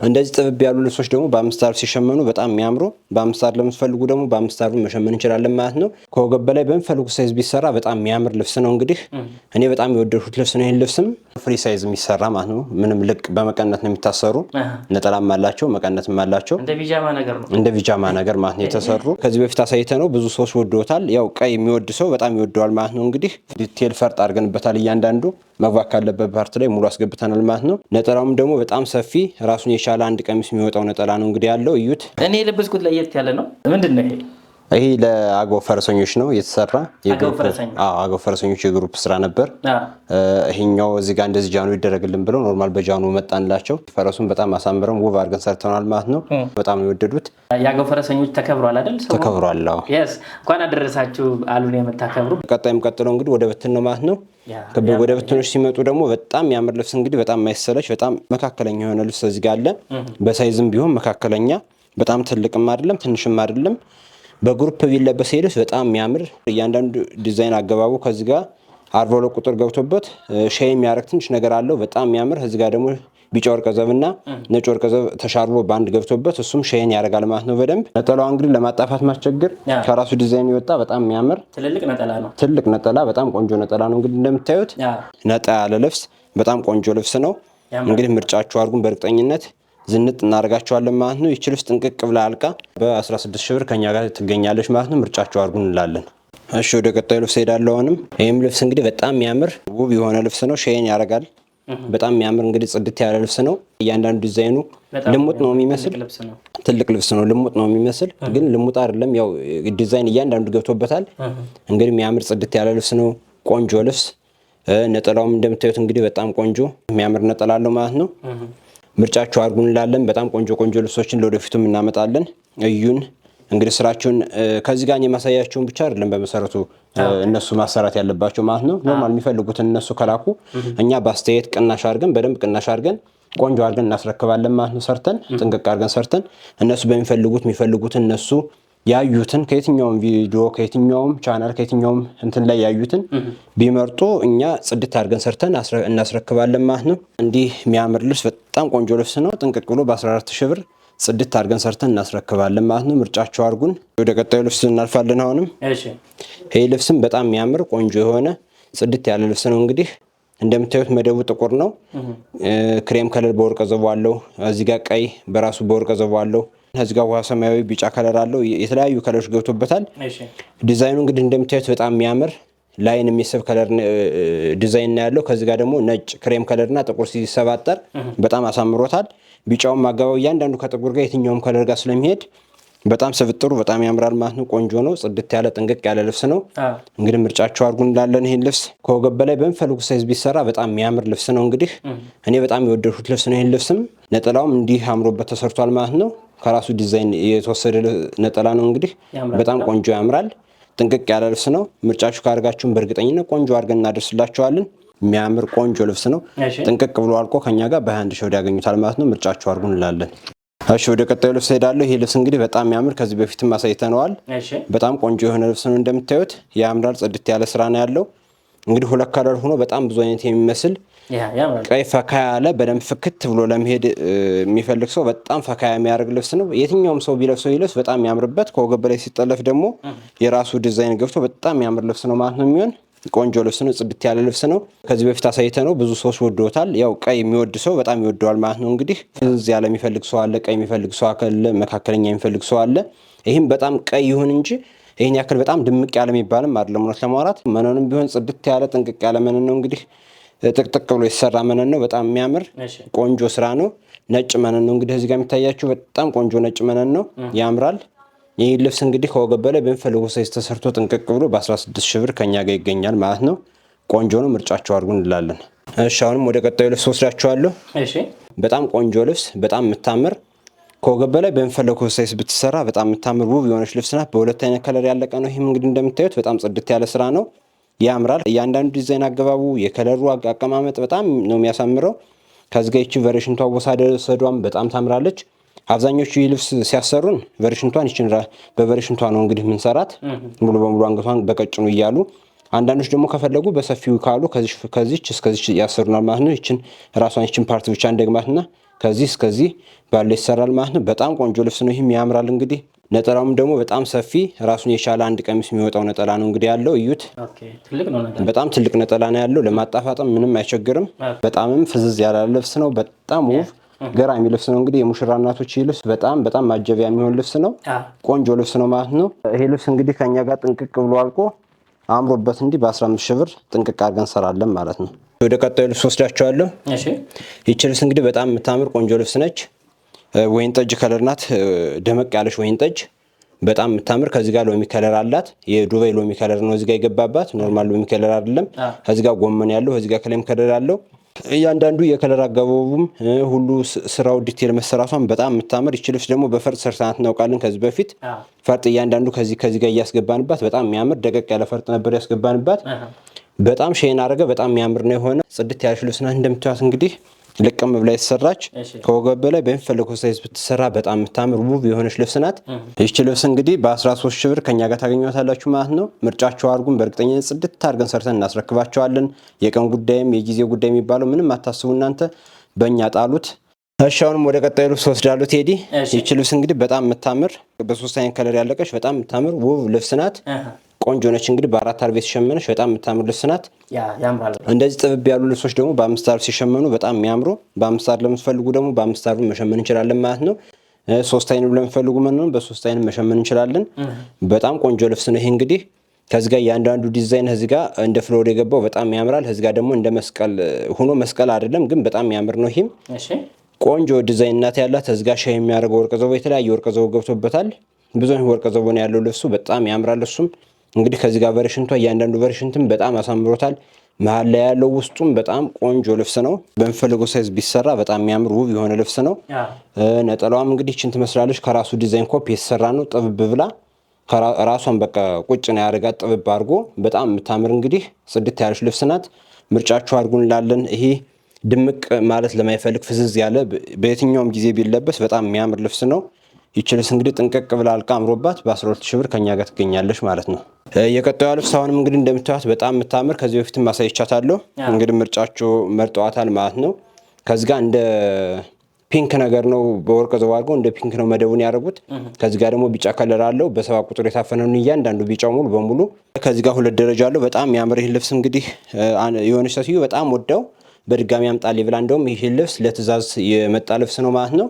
እንደዚህ ጥብብ ያሉ ልብሶች ደግሞ በ5 ሲሸመኑ በጣም የሚያምሩ በ5 ለምትፈልጉ ደግሞ በ5 መሸመን እንችላለን ማለት ነው። ከወገብ በላይ በሚፈልጉ ሳይዝ ቢሰራ በጣም የሚያምር ልብስ ነው። እንግዲህ እኔ በጣም የወደድኩት ልብስ ነው። ይሄን ልብስም ፍሪ ሳይዝ የሚሰራ ማለት ነው። ምንም ልቅ በመቀነት ነው የሚታሰሩ። ነጠላም አላቸው መቀነትም አላቸው። እንደ ቢጃማ ነገር ነው። እንደ ቢጃማ ነገር ማለት ነው የተሰሩ። ከዚህ በፊት አሳይተ ነው ብዙ ሰዎች ወደውታል። ያው ቀይ የሚወድ ሰው በጣም ይወደዋል ማለት ነው። እንግዲህ ዲቴል ፈርጥ አድርገንበታል። እያንዳንዱ መግባት ካለበት ፓርት ላይ ሙሉ አስገብተናል ማለት ነው። ነጠላውም ደግሞ በጣም ሰፊ ራሱን የቻለ አንድ ቀሚስ የሚወጣው ነጠላ ነው። እንግዲህ ያለው እዩት። እኔ የለበስኩት ለየት ያለ ነው። ምንድን ነው ይሄ? ይሄ ለአገው ፈረሰኞች ነው የተሰራ። አገው ፈረሰኞች የግሩፕ ስራ ነበር። ይሄኛው እዚህ ጋር እንደዚህ ጃኑ ይደረግልን ብለው ኖርማል በጃኑ መጣንላቸው። ፈረሱን በጣም አሳምረን ውብ አድርገን ሰርተናል ማለት ነው። በጣም ነው የወደዱት። የአገው ፈረሰኞች ተከብሯል አይደል? ተከብሯል። እንኳን አደረሳችሁ አሉን የምታከብሩ። ቀጣይም ቀጥለው እንግዲህ ወደ ብትን ነው ማለት ነው። ወደ ብትኖች ሲመጡ ደግሞ በጣም የሚያምር ልብስ እንግዲህ በጣም የማይሰለች በጣም መካከለኛ የሆነ ልብስ እዚህ ጋር አለ። በሳይዝም ቢሆን መካከለኛ፣ በጣም ትልቅም አይደለም ትንሽም አይደለም። በግሩፕ ቢለበስ ልብስ በጣም የሚያምር እያንዳንዱ ዲዛይን አገባቡ ከዚህ ጋር 42 ቁጥር ገብቶበት ሼይ የሚያደርግ ትንሽ ነገር አለው። በጣም የሚያምር እዚህ ጋር ደግሞ ቢጫ ወርቀ ዘብና ነጭ ወርቀ ዘብ ተሻርቦ ባንድ ገብቶበት እሱም ሼይን ያደርጋል ማለት ነው በደንብ። ነጠላዋ እንግዲህ ለማጣፋት ማስቸግር ከራሱ ዲዛይን የወጣ በጣም የሚያምር ትልቅ ነጠላ ነው። ትልቅ ነጠላ በጣም ቆንጆ ነጠላ ነው። እንግዲህ እንደምታዩት ነጣ ያለ ልብስ በጣም ቆንጆ ልብስ ነው። እንግዲህ ምርጫችሁ አድርጉን በእርግጠኝነት ዝንጥ እናደርጋቸዋለን ማለት ነው። ይቺ ልብስ ጥንቅቅ ብላ አልቃ በ16 ሺህ ብር ከኛ ጋር ትገኛለች ማለት ነው። ምርጫቸው አድርጉን እንላለን። እሺ ወደ ቀጣዩ ልብስ ሄዳለሁ። አሁንም ይህም ልብስ እንግዲህ በጣም የሚያምር ውብ የሆነ ልብስ ነው። ሼን ያደርጋል። በጣም የሚያምር እንግዲህ ጽድት ያለ ልብስ ነው። እያንዳንዱ ዲዛይኑ ልሙጥ ነው የሚመስል ትልቅ ልብስ ነው። ልሙጥ ነው የሚመስል ግን ልሙጥ አይደለም። ያው ዲዛይን እያንዳንዱ ገብቶበታል። እንግዲህ የሚያምር ጽድት ያለ ልብስ ነው። ቆንጆ ልብስ። ነጠላውም እንደምታዩት እንግዲህ በጣም ቆንጆ የሚያምር ነጠላ አለው ማለት ነው። ምርጫችሁ አድርጉን እንላለን። በጣም ቆንጆ ቆንጆ ልብሶችን ለወደፊቱም እናመጣለን። እዩን እንግዲህ ስራችሁን ከዚህ ጋር የማሳያቸውን ብቻ አይደለም በመሰረቱ እነሱ ማሰራት ያለባቸው ማለት ነው። ኖርማል የሚፈልጉትን እነሱ ከላኩ እኛ በአስተያየት ቅናሽ አድርገን በደንብ ቅናሽ አድርገን ቆንጆ አድርገን እናስረክባለን ማለት ነው። ሰርተን ጥንቅቅ አድርገን ሰርተን እነሱ የሚፈልጉትን እነሱ ያዩትን ከየትኛውም ቪዲዮ ከየትኛውም ቻናል ከየትኛውም እንትን ላይ ያዩትን ቢመርጡ እኛ ጽድት አድርገን ሰርተን እናስረክባለን ማለት ነው። እንዲህ የሚያምር ልብስ በጣም ቆንጆ ልብስ ነው። ጥንቅቅ ብሎ በ14 ሺህ ብር ጽድት አድርገን ሰርተን እናስረክባለን ማለት ነው። ምርጫቸው አድርጉን። ወደ ቀጣዩ ልብስ እናልፋለን። አሁንም ይሄ ልብስም በጣም የሚያምር ቆንጆ የሆነ ጽድት ያለ ልብስ ነው። እንግዲህ እንደምታዩት መደቡ ጥቁር ነው። ክሬም ከለር በወርቀ ዘቦ አለው። እዚህ ጋር ቀይ በራሱ በወርቀ ዘቦ አለው። እዚህ ጋር ውሃ ሰማያዊ ቢጫ ከለር አለው። የተለያዩ ከለሮች ገብቶበታል። ዲዛይኑ እንግዲህ እንደምታዩት በጣም የሚያምር ላይን የሚስብ ከለር ዲዛይን ያለው። ከዚህ ጋር ደግሞ ነጭ ክሬም ከለርና ጥቁር ሲሰባጠር በጣም አሳምሮታል። ቢጫውም አገባው እያንዳንዱ ከጥቁር ጋር የትኛውም ከለር ጋር ስለሚሄድ በጣም ስብጥሩ በጣም ያምራል ማለት ነው። ቆንጆ ነው። ጽድት ያለ ጥንቅቅ ያለ ልብስ ነው። እንግዲህ ምርጫችሁ አድርጉ እንላለን። ይሄን ልብስ ከወገብ በላይ በሚፈልጉ ሳይዝ ቢሰራ በጣም የሚያምር ልብስ ነው። እንግዲህ እኔ በጣም የወደድኩት ልብስ ነው። ይሄን ልብስም ነጠላውም እንዲህ አምሮበት ተሰርቷል ማለት ነው። ከራሱ ዲዛይን የተወሰደ ነጠላ ነው። እንግዲህ በጣም ቆንጆ ያምራል። ጥንቅቅ ያለ ልብስ ነው። ምርጫችሁ ካደርጋችሁን በእርግጠኝነት ቆንጆ አድርገን እናደርስላችኋለን። የሚያምር ቆንጆ ልብስ ነው። ጥንቅቅ ብሎ አልቆ ከኛ ጋር በ21 ሺህ ያገኙታል ማለት ነው። ምርጫችሁ አድርጉ እንላለን። እሺ ወደ ቀጣዩ ልብስ ሄዳለሁ። ይሄ ልብስ እንግዲህ በጣም የሚያምር ከዚህ በፊትም አሳይተነዋል። በጣም ቆንጆ የሆነ ልብስ ነው። እንደምታዩት ያምራል። ጽድት ያለ ስራ ነው ያለው። እንግዲህ ሁለት ከለር ሆኖ በጣም ብዙ አይነት የሚመስል ቀይ ፈካ ያለ በደንብ ፍክት ብሎ ለመሄድ የሚፈልግ ሰው በጣም ፈካ የሚያደርግ ልብስ ነው። የትኛውም ሰው ቢለብሰው ይልብስ በጣም የሚያምርበት ከወገብ በላይ ሲጠለፍ ደግሞ የራሱ ዲዛይን ገብቶ በጣም የሚያምር ልብስ ነው ማለት ነው የሚሆን ቆንጆ ልብስ ነው። ጽድት ያለ ልብስ ነው። ከዚህ በፊት አሳይተነው ብዙ ሰዎች ወደውታል። ያው ቀይ የሚወድ ሰው በጣም ይወደዋል ማለት ነው። እንግዲህ ፍዝዝ ያለ የሚፈልግ ሰው አለ፣ ቀይ የሚፈልግ ሰው አለ፣ መካከለኛ የሚፈልግ ሰው አለ። ይህም በጣም ቀይ ይሁን እንጂ ይህን ያክል በጣም ድምቅ ያለ የሚባልም አይደለም። እውነት ለማውራት መነኑም ቢሆን ጽድት ያለ ጥንቅቅ ያለ መነን ነው። እንግዲህ ጥቅጥቅ ብሎ የተሰራ መነን ነው። በጣም የሚያምር ቆንጆ ስራ ነው። ነጭ መነን ነው። እንግዲህ እዚህ ጋር የሚታያችሁ በጣም ቆንጆ ነጭ መነን ነው። ያምራል። ይህ ልብስ እንግዲህ ከወገብ በላይ በሚፈልጉ ሳይዝ ተሰርቶ ጥንቅቅ ብሎ በ16 ሺህ ብር ከኛ ጋር ይገኛል ማለት ነው። ቆንጆ ነው። ምርጫቸው አድርጉ እንላለን። እሺ አሁንም ወደ ቀጣዩ ልብስ ወስዳችኋለሁ። በጣም ቆንጆ ልብስ በጣም የምታምር ከወገብ በላይ በሚፈልጉ ሳይዝ ብትሰራ በጣም የምታምር ውብ የሆነች ልብስ ናት። በሁለት አይነት ከለር ያለቀ ነው። ይህም እንግዲህ እንደምታዩት በጣም ጽድት ያለ ስራ ነው። ያምራል። እያንዳንዱ ዲዛይን አገባቡ የከለሩ አቀማመጥ በጣም ነው የሚያሳምረው። ከዚህ ጋር ይቺ ቨሪሽንቷ ወሳደሰዷም በጣም ታምራለች። አብዛኞቹ ይህ ልብስ ሲያሰሩን ቨሪሽንቷን ይችን በቨሪሽንቷ ነው እንግዲህ የምንሰራት ሙሉ በሙሉ አንገቷን በቀጭኑ እያሉ አንዳንዶች ደግሞ ከፈለጉ በሰፊው ካሉ ከዚች እስከዚች ያሰሩናል ማለት ነው። ይችን ራሷን ይችን ፓርት ብቻ እንደግማትና ከዚህ እስከዚህ ባለ ይሰራል ማለት ነው። በጣም ቆንጆ ልብስ ነው። ይህም ያምራል። እንግዲህ ነጠላውም ደግሞ በጣም ሰፊ ራሱን የቻለ አንድ ቀሚስ የሚወጣው ነጠላ ነው እንግዲህ ያለው እዩት። በጣም ትልቅ ነጠላ ነው ያለው። ለማጣፋጥም ምንም አይቸግርም። በጣምም ፍዝዝ ያለ ልብስ ነው። በጣም ውብ ገራሚ ልብስ ነው። እንግዲህ የሙሽራ እናቶች ልብስ በጣም ማጀቢያ የሚሆን ልብስ ነው። ቆንጆ ልብስ ነው ማለት ነው። ይሄ ልብስ እንግዲህ ከኛ ጋር ጥንቅቅ ብሎ አልቆ አምሮበት እንዲህ በ15 ሺህ ብር ጥንቅቅ አድርገን እንሰራለን ማለት ነው። ወደ ቀጣዩ ልብስ ወስዳቸዋለሁ። ይቺ ልብስ እንግዲህ በጣም የምታምር ቆንጆ ልብስ ነች። ወይን ጠጅ ከለር ናት። ደመቅ ያለች ወይን ጠጅ በጣም የምታምር ከዚህ ጋር ሎሚ ከለር አላት። የዱባይ ሎሚ ከለር ነው እዚህ ጋር የገባባት። ኖርማል ሎሚ ከለር አይደለም። ከዚህ ጋር ጎመን ያለው ከዚህ ጋር ከላይም ከለር ያለው እያንዳንዱ የከለር አገባቡም ሁሉ ስራው ዲቴል መሰራቷን በጣም የምታምር። ይቺ ልብስ ደግሞ በፈርጥ ሰርተናት እናውቃለን ከዚህ በፊት። ፈርጥ እያንዳንዱ ከዚህ ጋር እያስገባንባት በጣም የሚያምር ደቀቅ ያለ ፈርጥ ነበር ያስገባንባት። በጣም ሼን አረገ። በጣም የሚያምር ነው የሆነ ጽድት ያለች ልብስ ናት። እንደምታዩት እንግዲህ ልቅም ብላ የተሰራች ከወገብ በላይ በሚፈልገው ሳይዝ ብትሰራ በጣም የምታምር ውብ የሆነች ልብስ ናት። ይህች ልብስ እንግዲህ በ13 ሺህ ብር ከኛ ጋር ታገኟታላችሁ ማለት ነው። ምርጫችሁ አድርጉን። በእርግጠኝነት ጽድት አድርገን ሰርተን እናስረክባቸዋለን። የቀን ጉዳይም የጊዜ ጉዳይ የሚባለው ምንም አታስቡ እናንተ፣ በእኛ ጣሉት። እሺ አሁንም ወደ ቀጣዩ ልብስ ወስዳለሁ ቴዲ። ይህች ልብስ እንግዲህ በጣም የምታምር በ3 አይነት ከለር ያለቀች በጣም የምታምር ውብ ልብስ ናት። ቆንጆ ነች። እንግዲህ በ4 አርብ የተሸመነች በጣም የምታምር ልብስ ናት። እንደዚህ ጥብብ ያሉ ልብሶች ደግሞ በ5 አርብ ሲሸመኑ በጣም የሚያምሩ። በ5 አርብ ለምትፈልጉ ደግሞ በ5 አርብ መሸመን እንችላለን ማለት ነው። 3 አይንም ለምትፈልጉ ማለት በ3 አይንም መሸመን እንችላለን። በጣም ቆንጆ ልብስ ነው ይሄ እንግዲህ ከዚህ ጋር እያንዳንዱ ዲዛይን እዚህ ጋር እንደ ፍሎር የገባው በጣም ያምራል። እዚህ ጋር ደግሞ እንደ መስቀል ሆኖ መስቀል አይደለም ግን በጣም የሚያምር ነው። ይሄም ቆንጆ ዲዛይን ናት ያላት። እዚህ ጋር ሻይ የሚያደርገው ወርቅ ዘቦ የተለያየ ወርቅ ዘቦ ገብቶበታል። ብዙ አይነት ወርቅ ዘቦ ነው ያለው ልብሱ በጣም ያምራል። እሱም እንግዲህ ከዚህ ጋር ቨርሽንቷ እያንዳንዱ ቨርሽንትም በጣም አሳምሮታል። መሀል ላይ ያለው ውስጡም በጣም ቆንጆ ልብስ ነው። በሚፈልገው ሳይዝ ቢሰራ በጣም የሚያምር ውብ የሆነ ልብስ ነው። ነጠላዋም እንግዲህ ችን ትመስላለች። ከራሱ ዲዛይን ኮፒ የተሰራ ነው። ጥብብ ብላ ራሷን በቃ ቁጭ ነው ያደርጋት ጥብብ አድርጎ በጣም የምታምር እንግዲህ ጽድት ያለች ልብስ ናት። ምርጫችሁ አድርጉን እንላለን። ይሄ ድምቅ ማለት ለማይፈልግ ፍዝዝ ያለ በየትኛውም ጊዜ ቢለበስ በጣም የሚያምር ልብስ ነው። ይቺ ልብስ እንግዲህ ጥንቅቅ ብላ አልቃ አምሮባት በ12 ሺህ ብር ከኛ ጋር ትገኛለች ማለት ነው። የቀጣዩ ልብስ አሁንም እንግዲህ እንደምታዩት በጣም የምታምር ከዚህ በፊትም ማሳይቻታለሁ። እንግዲህ ምርጫቸው መርጠዋታል ማለት ነው። ከዚህ ጋር እንደ ፒንክ ነገር ነው በወርቅ ዘቦ አድርገው እንደ ፒንክ ነው መደቡን ያደረጉት። ከዚህ ጋር ደግሞ ቢጫ ከለር አለው። በ7 ቁጥር የታፈነውን እያንዳንዱ ቢጫው ሙሉ በሙሉ ከዚህ ጋር 2 ደረጃ አለው። በጣም የሚያምር ይህ ልብስ እንግዲህ የሆነች ሴትዮ በጣም ወደው በድጋሚ አምጣልኝ ብላ እንደውም ይህ ልብስ ለትእዛዝ የመጣ ልብስ ነው ማለት ነው።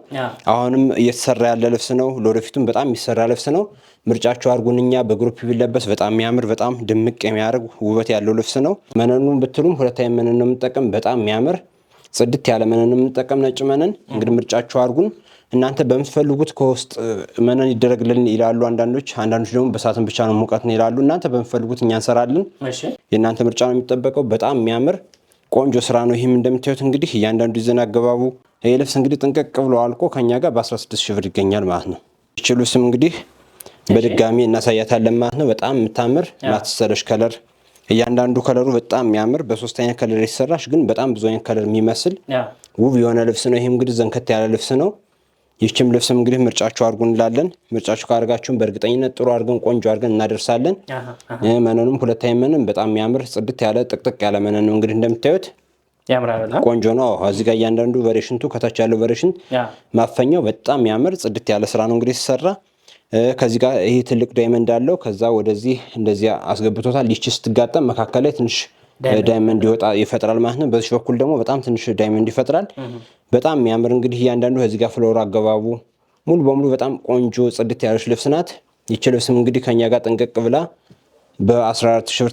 አሁንም እየተሰራ ያለ ልብስ ነው። ለወደፊቱም በጣም የሚሰራ ልብስ ነው። ምርጫቸው አድርጉን። እኛ በግሩፕ ቢለበስ በጣም የሚያምር በጣም ድምቅ የሚያደርግ ውበት ያለው ልብስ ነው። መነኑን ብትሉም 2 አይነት መነን ነው የምንጠቀም። በጣም የሚያምር ጽድት ያለ መነን ነው የምንጠቀም፣ ነጭ መነን። እንግዲህ ምርጫቸው አድርጉን። እናንተ በምትፈልጉት ከውስጥ መነን ይደረግልን ይላሉ አንዳንዶች ደግሞ በሳትን ብቻ ነው ሙቀት ነው ይላሉ። እናንተ በምትፈልጉት እኛ እንሰራለን። የእናንተ ምርጫ ነው የሚጠበቀው። በጣም የሚያምር ቆንጆ ስራ ነው። ይህም እንደምታዩት እንግዲህ እያንዳንዱ ይዘን አገባቡ ይሄ ልብስ እንግዲህ ጥንቅቅ ብሎ አልቆ ከኛ ጋር በ16 ሺህ ብር ይገኛል ማለት ነው። ይቺ ልብስም እንግዲህ በድጋሚ እናሳያታለን ማለት ነው። በጣም የምታምር ማትሰለሽ ከለር እያንዳንዱ ከለሩ በጣም የሚያምር በ3 አይነት ከለር የተሰራሽ ግን በጣም ብዙ አይነት ከለር የሚመስል ውብ የሆነ ልብስ ነው። ይህም እንግዲህ ዘንከት ያለ ልብስ ነው። ይህችም ልብስም እንግዲህ ምርጫችሁ አድርጉ እንላለን። ምርጫችሁ ካደርጋችሁን በእርግጠኝነት ጥሩ አድርገን ቆንጆ አድርገን እናደርሳለን። መነኑም 2 አይነት መነን በጣም የሚያምር ጽድት ያለ ጥቅጥቅ ያለ መነን ነው። እንግዲህ እንደምታዩት ቆንጆ ነው። እዚህ ጋር እያንዳንዱ ቨሪሽንቱ ከታች ያለው ቨሪሽን ማፈኛው በጣም የሚያምር ጽድት ያለ ስራ ነው እንግዲህ ሲሰራ። ከዚህ ጋር ይሄ ትልቅ ዳይመንድ አለው። ከዛ ወደዚህ እንደዚህ አስገብቶታል። ይቺ ስትጋጠም መካከል ላይ ትንሽ ዳይመንድ ይወጣ ይፈጥራል ማለት ነው። በዚህ በኩል ደግሞ በጣም ትንሽ ዳይመንድ ይፈጥራል። በጣም የሚያምር እንግዲህ እያንዳንዱ ከዚህ ጋር ፍሎር አገባቡ ሙሉ በሙሉ በጣም ቆንጆ ጽድት ያለች ልብስ ናት። ይቺ ልብስም እንግዲህ ከኛ ጋር ጥንቅቅ ብላ በ14 ሺህ ብር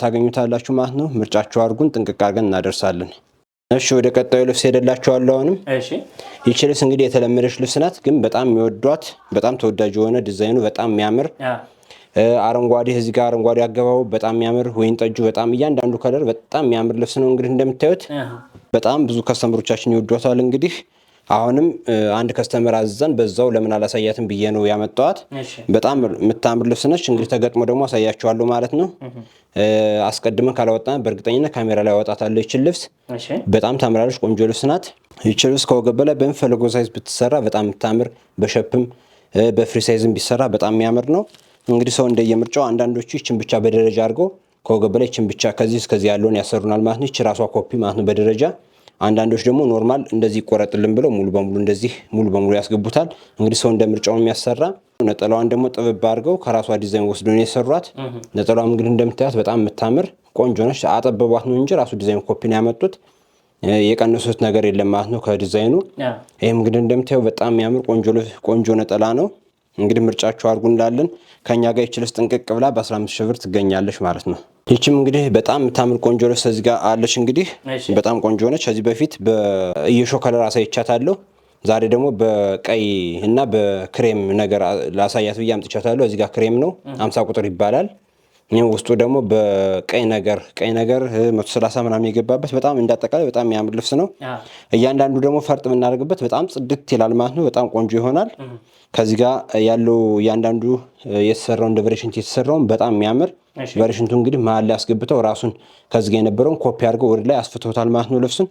ታገኙታላችሁ ማለት ነው። ምርጫችሁ አድርጉን፣ ጥንቅቅ አድርገን እናደርሳለን። እሺ ወደ ቀጣዩ ልብስ ሄደላችኋለሁ። አሁንም ይቺ ልብስ እንግዲህ የተለመደች ልብስ ናት፣ ግን በጣም የሚወዷት በጣም ተወዳጅ የሆነ ዲዛይኑ በጣም የሚያምር አረንጓዴ እዚህ ጋር አረንጓዴ አገባቡ በጣም የሚያምር ወይን ጠጁ በጣም እያንዳንዱ ከለር በጣም የሚያምር ልብስ ነው። እንግዲህ እንደምታዩት በጣም ብዙ ከስተመሮቻችን ይወዷታል። እንግዲህ አሁንም አንድ ከስተመር አዘን በዛው ለምን አላሳያትም ብዬ ነው ያመጣዋት። በጣም የምታምር ልብስ ነች። እንግዲህ ተገጥሞ ደግሞ አሳያችኋለሁ ማለት ነው። አስቀድመን ካላወጣን በእርግጠኝነት ካሜራ ላይ አወጣታለሁ። ይችል ልብስ በጣም ታምራለች፣ ቆንጆ ልብስ ናት። ይችል ልብስ ከወገብ በላይ በሚፈልገው ሳይዝ ብትሰራ በጣም የምታምር በሸፕም በፍሪ ሳይዝም ቢሰራ በጣም የሚያምር ነው። እንግዲህ ሰው እንደየምርጫው አንዳንዶቹ ይችን ብቻ በደረጃ አድርገው ከወገብ በላይ ይችን ብቻ ከዚህ እስከዚህ ያለውን ያሰሩናል ማለት ነው። ይች ራሷ ኮፒ ማለት ነው በደረጃ። አንዳንዶች ደግሞ ኖርማል እንደዚህ ይቆረጥልን ብለው ሙሉ በሙሉ ያስገቡታል። እንግዲህ ሰው እንደምርጫው የሚያሰራ። ነጠላዋን ደግሞ ጥብብ አድርገው ከራሷ ዲዛይን ወስዶ ነው የሰሯት። ነጠላዋም እንግዲህ እንደምታዩት በጣም የምታምር ቆንጆ ነች። አጠበቧት ነው እንጂ ራሱ ዲዛይን ኮፒ ነው ያመጡት። የቀነሱት ነገር የለም ማለት ነው ከዲዛይኑ። ይሄም እንግዲህ እንደምታዩ በጣም የሚያምር ቆንጆ ነጠላ ነው። እንግዲህ ምርጫችሁ አድርጉ እንላለን። ከኛ ጋር ይችላል ጥንቅቅ ብላ በ15 ሺህ ብር ትገኛለች ማለት ነው። ይችም እንግዲህ በጣም የምታምር ቆንጆ ልብስ እዚህ ጋር አለች። እንግዲህ በጣም ቆንጆ ነች። ከዚህ በፊት በኢየሾ ከለር አሳይቻታለሁ። ዛሬ ደግሞ በቀይ እና በክሬም ነገር ላሳያት ብዬ አምጥቻታለሁ። እዚህ ጋር ክሬም ነው 50 ቁጥር ይባላል። ይሄን ውስጡ ደግሞ በቀይ ነገር 130 ምናምን የገባበት በጣም እንዳጠቃላይ በጣም የሚያምር ልብስ ነው። እያንዳንዱ ደግሞ ፈርጥ የምናደርግበት በጣም ጽድት ይላል ማለት ነው። በጣም ቆንጆ ይሆናል። ከዚህ ጋር ያለው እያንዳንዱ የተሰራው እንደ ቨሪሽንት የተሰራውን በጣም የሚያምር ቨሪሽንቱ እንግዲህ መሀል ላይ አስገብተው ራሱን ከዚህ ጋር የነበረውን ኮፒ አድርገው ወደ ላይ አስፍተውታል ማለት ነው ልብሱን።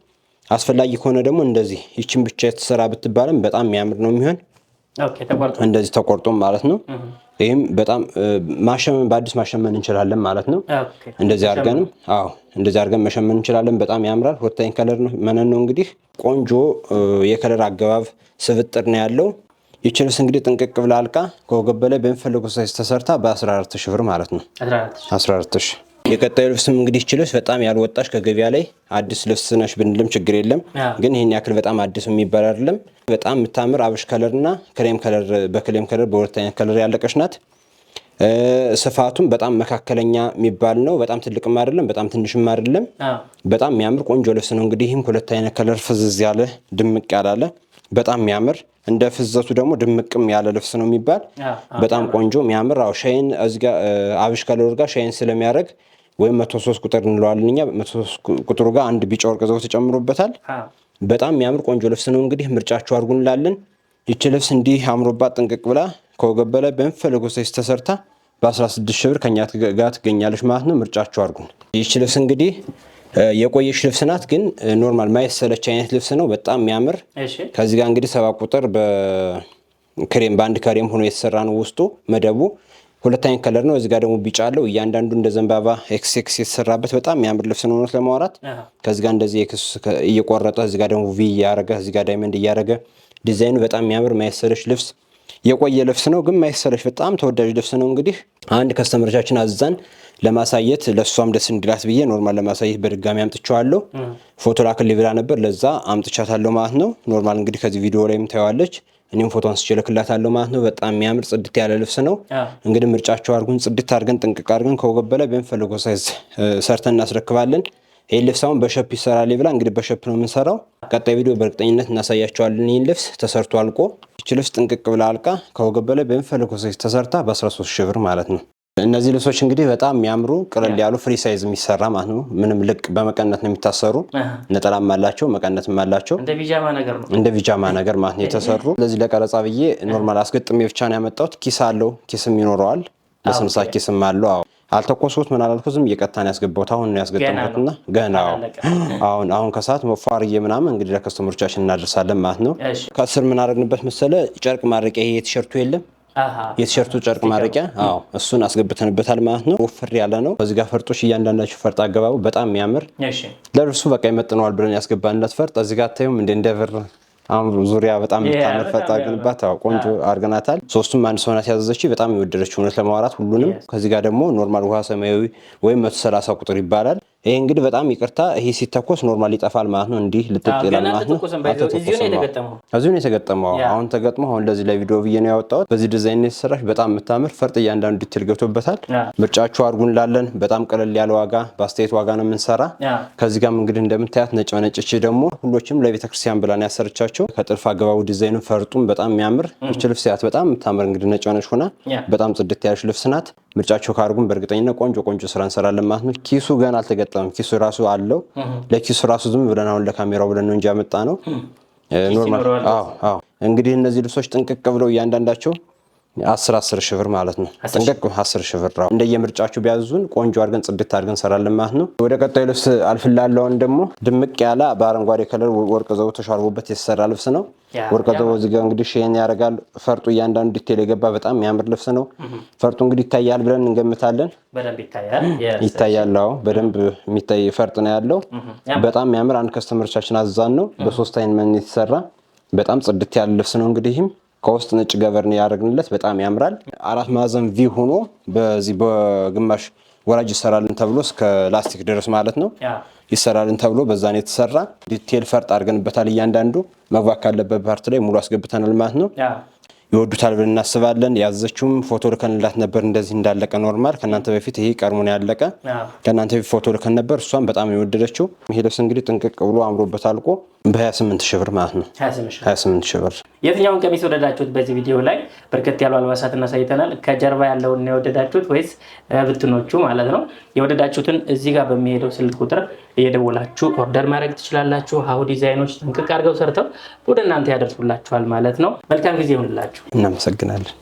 አስፈላጊ ከሆነ ደግሞ እንደዚህ ይችን ብቻ የተሰራ ብትባልም በጣም የሚያምር ነው የሚሆን እንደዚህ ተቆርጦ ማለት ነው። ይህም በጣም ማሸመን በአዲስ ማሸመን እንችላለን ማለት ነው። እንደዚህ አድርገን መሸመን እንችላለን። በጣም ያምራል። ወታኝ ከለር ነው መነን ነው እንግዲህ ቆንጆ የከለር አገባብ ስብጥር ነው ያለው። ይች ልብስ እንግዲህ ጥንቅቅ ብላ አልቃ ከወገብ በላይ በሚፈልጉት ሳይዝ ተሰርታ በ14 ሺህ ብር ማለት ነው። 14 ሺህ። የቀጣዩ ልብስም እንግዲህ ይች ልብስ በጣም ያልወጣች ከገበያ ላይ አዲስ ልብስ ነሽ ብንልም ችግር የለም። ግን ይህን ያክል በጣም አዲስ የሚባል አይደለም። በጣም የምታምር አብሽ ከለር እና ክሬም ከለር በክሬም ከለር በሁለት አይነት ከለር ያለቀች ናት። ስፋቱም በጣም መካከለኛ የሚባል ነው። በጣም ትልቅም አይደለም፣ በጣም ትንሽም አይደለም። በጣም የሚያምር ቆንጆ ልብስ ነው። እንግዲህ ይህም ሁለት አይነት ከለር ፍዝዝ ያለ ድምቅ ያላለ በጣም የሚያምር እንደ ፍዘቱ ደግሞ ድምቅም ያለ ልብስ ነው የሚባል በጣም ቆንጆ የሚያምር። ሻይን እዚህ ጋር አብሽ ከለር ጋር ሻይን ስለሚያደርግ ወይም 103 ቁጥር እንለዋለን እኛ 103 ቁጥሩ ጋር አንድ ቢጫ ወርቅ ዘው ተጨምሮበታል። በጣም የሚያምር ቆንጆ ልብስ ነው። እንግዲህ ምርጫችሁ አድርጉ እንላለን። ይቺ ልብስ እንዲህ አምሮባት ጥንቅቅ ብላ ከወገብ በላይ በሚፈልጉት ሳይዝ ተሰርታ በ16 ሺህ ብር ከኛ ጋር ትገኛለች ማለት ነው። ምርጫችሁ አድርጉን። ይቺ ልብስ እንግዲህ የቆየች ልብስ ናት፣ ግን ኖርማል ማይሰለች አይነት ልብስ ነው። በጣም የሚያምር ከዚህ ጋር እንግዲህ 7 ቁጥር በክሬም በአንድ ክሬም ሆኖ የተሰራ ነው። ውስጡ መደቡ ሁለት አይነት ከለር ነው። እዚህ ጋር ደግሞ ቢጫ አለው። እያንዳንዱ እንደ ዘንባባ ኤክስ የተሰራበት በጣም የሚያምር ልብስ ነው ነው ለማውራት። ከዚህ ጋር እንደዚህ ኤክስ እየቆረጠ እዚህ ጋር ደግሞ ቪ እያረገ እዚህ ጋር ዳይመንድ እያረገ ዲዛይኑ በጣም የሚያምር ማይሰለች ልብስ የቆየ ልብስ ነው፣ ግን ማይሰለች በጣም ተወዳጅ ልብስ ነው። እንግዲህ አንድ ከስተመሮቻችን አዛን ለማሳየት ለሷም ደስ እንዲላት ብዬ ኖርማል ለማሳየት በድጋሚ አምጥቻለሁ። ፎቶ ላክልኝ ብላ ነበር፣ ለዛ አምጥቻታለሁ ማለት ነው። ኖርማል እንግዲህ ከዚህ ቪዲዮ ላይም ታየዋለች። እኔም ፎቶ አንስቼ እልክላታለሁ ማለት ነው። በጣም የሚያምር ጽድት ያለ ልብስ ነው። እንግዲህ ምርጫቸው አድርጉን። ጽድት አድርገን ጥንቅቅ አድርገን ከወገብ በላይ በሚፈልገው ሳይዝ ሰርተን እናስረክባለን። ይህ ልብስ አሁን በሸፕ ይሰራል ብላ እንግዲህ በሸፕ ነው የምንሰራው። ቀጣይ ቪዲዮ በእርግጠኝነት እናሳያቸዋለን። ይህን ልብስ ተሰርቶ አልቆ ይች ልብስ ጥንቅቅ ብላ አልቃ ከወገብ በላይ በሚፈልገው ሳይዝ ተሰርታ በ13 ሺህ ብር ማለት ነው። እነዚህ ልብሶች እንግዲህ በጣም የሚያምሩ ቅልል ያሉ ፍሪ ሳይዝ የሚሰራ ማለት ነው። ምንም ልቅ በመቀነት ነው የሚታሰሩ። ነጠላም አላቸው መቀነትም አላቸው። እንደ ቢጃማ ነገር ማለት ነው የተሰሩ። ለዚህ ለቀረጻ ብዬ ኖርማል አስገጥሜ ብቻ ነው ያመጣሁት። ኪስ አለው፣ ኪስም ይኖረዋል። በስምሳ ኪስም አለው። አልተኮስኩት ምን አላልኩት፣ ዝም እየቀጣን ያስገባሁት። አሁን ነው ያስገጠምኩትና ገና አሁን ከሰዓት መፋርዬ ምናምን እንግዲህ ለከስተመሮቻችን እናደርሳለን ማለት ነው። ከስር ምን አደረግንበት መሰለ ጨርቅ ማድረቂያ፣ ይሄ የቲሸርቱ የለም የቲሸርቱ ጨርቅ ማድረቂያ፣ እሱን አስገብተንበታል ማለት ነው። ወፍር ያለ ነው። በዚህ ጋር ፈርጦች እያንዳንዳቸው ፈርጥ አገባቡ በጣም የሚያምር ለእርሱ በቃ ይመጥነዋል ብለን ያስገባንለት ፈርጥ እዚህ ጋር ታዩም እንደ ብር አሁን ዙሪያ በጣም የምታምር ፈርጥ አድርገንባት ቆንጆ አድርገናታል። ሶስቱም አንድ ሰው ናት ያዘዘች፣ በጣም የወደደችው እውነት ለማውራት ሁሉንም። ከዚህ ጋር ደግሞ ኖርማል ውሃ ሰማያዊ ወይም 130 ቁጥር ይባላል። ይሄ እንግዲህ በጣም ይቅርታ፣ ይሄ ሲተኮስ ኖርማል ይጠፋል ማለት ነው። እንዲህ ልጥጥ ይላል ማለት ነው። እዚሁ ነው የተገጠመው። አሁን ተገጥሞ አሁን ለዚህ ለቪዲዮ ብዬ ነው ያወጣሁት። በዚህ ዲዛይን የተሰራች በጣም የምታምር ፈርጥ እያንዳንዱ ዲቴል ገብቶበታል። ምርጫችሁ አድርጉ እንላለን። በጣም ቀለል ያለ ዋጋ በአስተያየት ዋጋ ነው የምንሰራ። ከዚህ ጋርም እንግዲህ እንደምታያት ነጭ በነጭ ደግሞ ሁሎችም ለቤተክርስቲያን ብላ ነው ያሰርቻቸው። ከጥልፍ አገባቡ ዲዛይኑ ፈርጡም በጣም የሚያምር ይች ልብስ ያት በጣም የምታምር እንግዲህ ነጭ ሆነች ሆና በጣም ጽድት ያለች ልብስ ናት። ምርጫቸው ካርጉን በእርግጠኝነት ቆንጆ ስራ እንሰራለን ማለት ነው። ኪሱ ገና አልተገጠመም። ኪሱ ራሱ አለው። ለኪሱ ራሱ ዝም ብለን አሁን ለካሜራው ብለን ነው እንጂ ያመጣ ነው ኖርማል። እንግዲህ እነዚህ ልብሶች ጥንቅቅ ብለው እያንዳንዳቸው 10 ሺህ ብር ማለት ነው። ጥንቅቅ 10 ሺህ ብር ነው። እንደየምርጫችሁ ቢያዙን ቆንጆ አድርገን ጽድት አድርገን እንሰራለን ማለት ነው። ወደ ቀጣዩ ልብስ አልፍላለሁን ደግሞ ድምቅ ያለ በአረንጓዴ ከለር ወርቅ ዘቦ ተሻርቦበት የተሰራ ልብስ ነው። ወርቅ ዘቦ እዚህ ጋር እንግዲህ ሼን ያደርጋል። ፈርጡ እያንዳንዱ ዲቴል የገባ በጣም የሚያምር ልብስ ነው። ፈርጡ እንግዲህ ይታያል ብለን እንገምታለን። በደንብ ይታያል። ይታያል። በደንብ የሚታይ ፈርጥ ነው ያለው። በጣም የሚያምር አንድ ከስተመሮቻችን አዛን ነው። በ3 አይን መን የተሰራ በጣም ጽድት ያለ ልብስ ነው። እንግዲህም ከውስጥ ነጭ ገበርን ያደርግንለት በጣም ያምራል። 4 ማዕዘን ቪ ሆኖ በዚህ በግማሽ ወራጅ ይሰራልን ተብሎ እስከ ላስቲክ ድረስ ማለት ነው ይሰራልን ተብሎ በዛን የተሰራ ዲቴል ፈርጥ አድርገንበታል። እያንዳንዱ መግባት ካለበት ፓርት ላይ ሙሉ አስገብተናል ማለት ነው። ይወዱታል ብለን እናስባለን። ያዘችውም ፎቶ ልከንላት ነበር እንደዚህ እንዳለቀ ኖርማል። ከናንተ በፊት ይሄ ቀርሞን ያለቀ ከናንተ በፊት ፎቶ ልከን ነበር። እሷም በጣም የወደደችው ይሄ ልብስ እንግዲህ ጥንቅቅ ብሎ አምሮበት አልቆ በ28 ሺህ ብር ማለት ነው። 28 ሺህ ብር። የትኛውን ቀሚስ ወደዳችሁት? በዚህ ቪዲዮ ላይ በርከት ያሉ አልባሳትን አሳይተናል። ከጀርባ ያለውን ነው የወደዳችሁት ወይስ ብትኖቹ ማለት ነው? የወደዳችሁትን እዚህ ጋር በሚሄደው ስልክ ቁጥር እየደወላችሁ ኦርደር ማድረግ ትችላላችሁ። ሀሁ ዲዛይኖች ጥንቅቅ አድርገው ሰርተው ወደ እናንተ ያደርሱላችኋል ማለት ነው። መልካም ጊዜ ይሁንላችሁ። እናመሰግናለን።